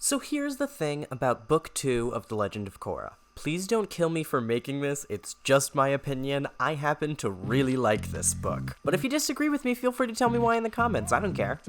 So here's the thing about Book 2 of The Legend of Korra. Please don't kill me for making this, it's just my opinion. I happen to really like this book. But if you disagree with me, feel free to tell me why in the comments, I don't care.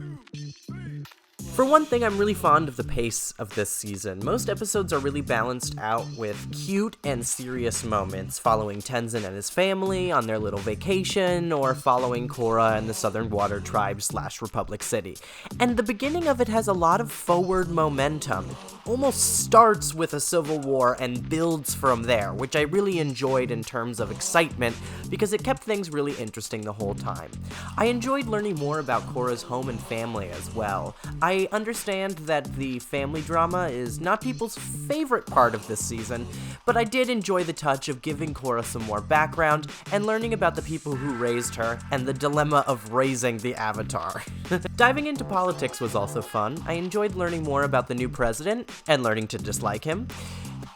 For one thing, I'm really fond of the pace of this season. Most episodes are really balanced out with cute and serious moments, following Tenzin and his family on their little vacation, or following Korra and the Southern Water Tribe / Republic City. And the beginning of it has a lot of forward momentum. Almost starts with a civil war and builds from there, which I really enjoyed in terms of excitement, because it kept things really interesting the whole time. I enjoyed learning more about Korra's home and family as well. I understand that the family drama is not people's favorite part of this season, but I did enjoy the touch of giving Korra some more background and learning about the people who raised her and the dilemma of raising the Avatar. Diving into politics was also fun. I enjoyed learning more about the new president and learning to dislike him.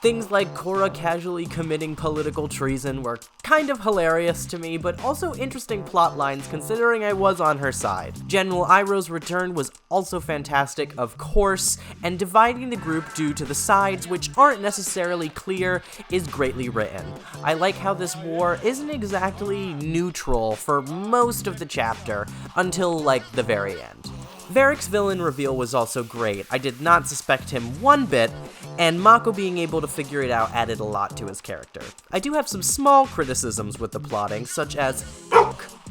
Things like Korra casually committing political treason were kind of hilarious to me, but also interesting plot lines considering I was on her side. General Iroh's return was also fantastic, of course, and dividing the group due to the sides, which aren't necessarily clear, is greatly written. I like how this war isn't exactly neutral for most of the chapter, until, like, the very end. Varric's villain reveal was also great. I did not suspect him one bit, and Mako being able to figure it out added a lot to his character. I do have some small criticisms with the plotting, such as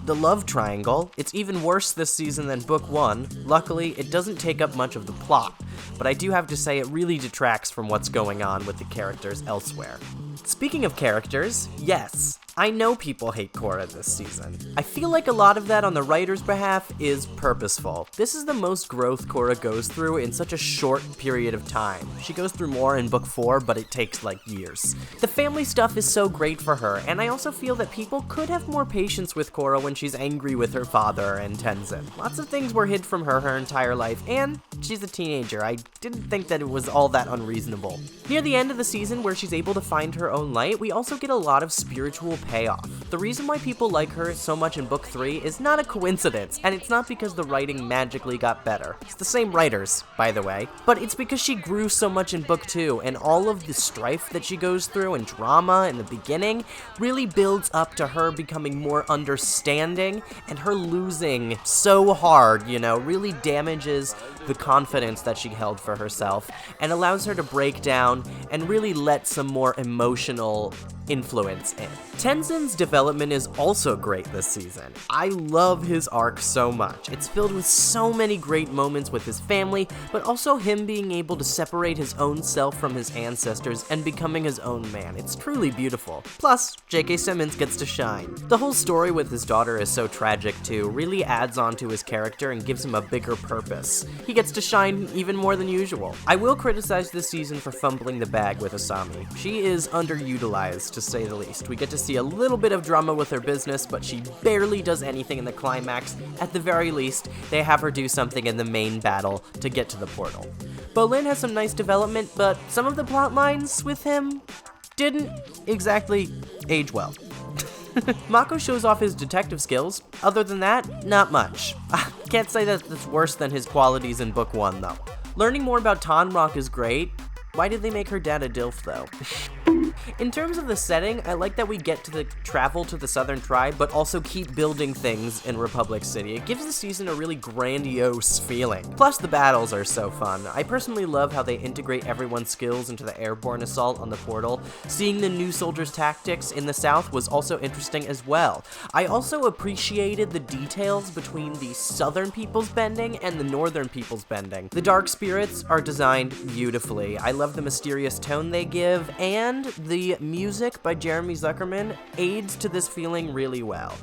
the love triangle. It's even worse this season than Book 1. Luckily, it doesn't take up much of the plot, but I do have to say it really detracts from what's going on with the characters elsewhere. Speaking of characters, yes, I know people hate Korra this season. I feel like a lot of that on the writer's behalf is purposeful. This is the most growth Korra goes through in such a short period of time. She goes through more in Book 4, but it takes like years. The family stuff is so great for her, and I also feel that people could have more patience with Korra when she's angry with her father and Tenzin. Lots of things were hid from her entire life, and she's a teenager. I didn't think that it was all that unreasonable. Near the end of the season, where she's able to find her own light, we also get a lot of spiritual payoff. The reason why people like her so much in Book 3 is not a coincidence, and it's not because the writing magically got better. It's the same writers, by the way, but it's because she grew so much in Book 2, and all of the strife that she goes through and drama in the beginning really builds up to her becoming more understanding, and her losing so hard, really damages the confidence that she held for herself, and allows her to break down and really let some more emotional influence in. Tenzin's development is also great this season. I love his arc so much. It's filled with so many great moments with his family, but also him being able to separate his own self from his ancestors and becoming his own man. It's truly beautiful. Plus, J.K. Simmons gets to shine. The whole story with his daughter is so tragic too, really adds on to his character and gives him a bigger purpose. He gets to shine even more than usual. I will criticize this season for fumbling the bag with Asami. She is underutilized, to say the least. We get to see a little bit of drama with her business, but she barely does anything in the climax. At the very least, they have her do something in the main battle to get to the portal. Bolin has some nice development, but some of the plot lines with him didn't exactly age well. Mako shows off his detective skills. Other than that, not much. Can't say that it's worse than his qualities in Book 1, though. Learning more about Tonrock is great. Why did they make her dad a DILF, though? In terms of the setting, I like that we get to travel to the Southern Tribe, but also keep building things in Republic City. It gives the season a really grandiose feeling. Plus, the battles are so fun. I personally love how they integrate everyone's skills into the airborne assault on the portal. Seeing the new soldiers' tactics in the South was also interesting as well. I also appreciated the details between the Southern people's bending and the Northern people's bending. The Dark Spirits are designed beautifully. I love the mysterious tone they give, and the music by Jeremy Zuckerman aids to this feeling really well.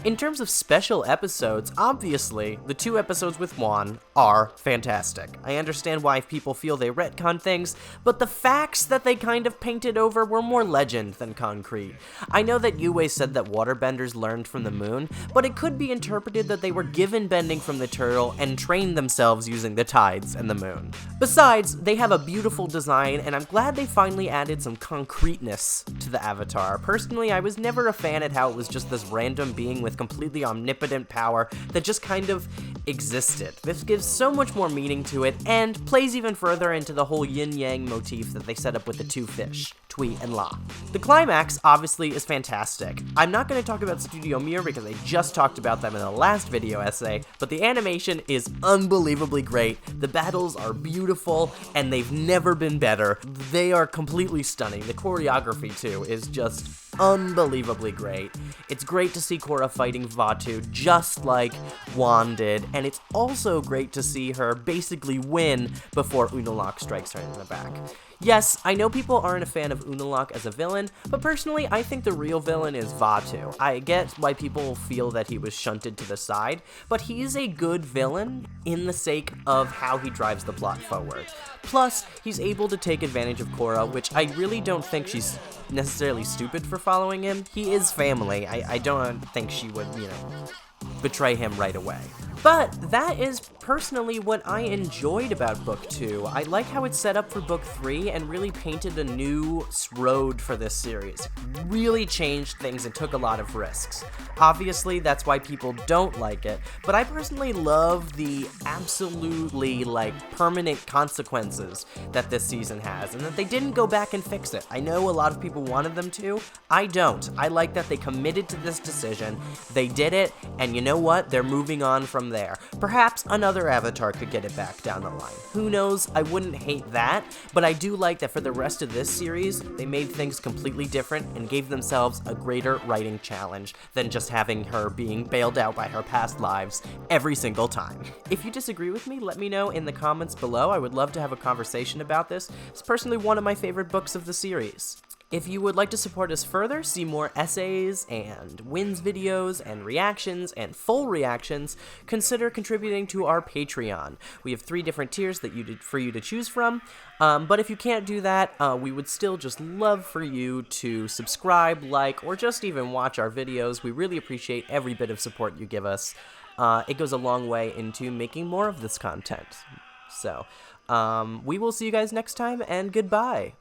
In terms of special episodes, obviously, the 2 episodes with Juan are fantastic. I understand why people feel they retcon things, but the facts that they kind of painted over were more legend than concrete. I know that Yue said that waterbenders learned from the moon, but it could be interpreted that they were given bending from the turtle and trained themselves using the tides and the moon. Besides, they have a beautiful design, and I'm glad they finally added some concreteness to the Avatar. Personally, I was never a fan at how it was just this random being with with completely omnipotent power that just kind of existed. This gives so much more meaning to it, and plays even further into the whole yin-yang motif that they set up with the two fish, Tui and La. The climax, obviously, is fantastic. I'm not going to talk about Studio Mir because I just talked about them in the last video essay, but the animation is unbelievably great, the battles are beautiful, and they've never been better. They are completely stunning. The choreography, too, is just unbelievably great. It's great to see Korra fighting Vaatu just like Wan did, and it's also great to see her basically win before Unalaq strikes her in the back. Yes, I know people aren't a fan of Unalaq as a villain, but personally, I think the real villain is Vaatu. I get why people feel that he was shunted to the side, but he's a good villain in the sake of how he drives the plot forward. Plus, he's able to take advantage of Korra, which I really don't think she's necessarily stupid for following him. He is family. I don't think she would, betray him right away. But that is personally what I enjoyed about Book 2. I like how it's set up for Book 3 and really painted a new road for this series. Really changed things and took a lot of risks. Obviously, that's why people don't like it, but I personally love the absolutely, permanent consequences that this season has, and that they didn't go back and fix it. I know a lot of people wanted them to. I don't. I like that they committed to this decision, they did it, and you know what? They're moving on from there. Perhaps another Avatar could get it back down the line. Who knows? I wouldn't hate that, but I do like that for the rest of this series, they made things completely different and gave themselves a greater writing challenge than just having her being bailed out by her past lives every single time. If you disagree with me, let me know in the comments below. I would love to have a conversation about this. It's personally one of my favorite books of the series. If you would like to support us further, see more essays and wins videos and reactions and full reactions, consider contributing to our Patreon. We have 3 different tiers for you to choose from, but if you can't do that, we would still just love for you to subscribe, like, or just even watch our videos. We really appreciate every bit of support you give us. It goes a long way into making more of this content. So, we will see you guys next time, and goodbye.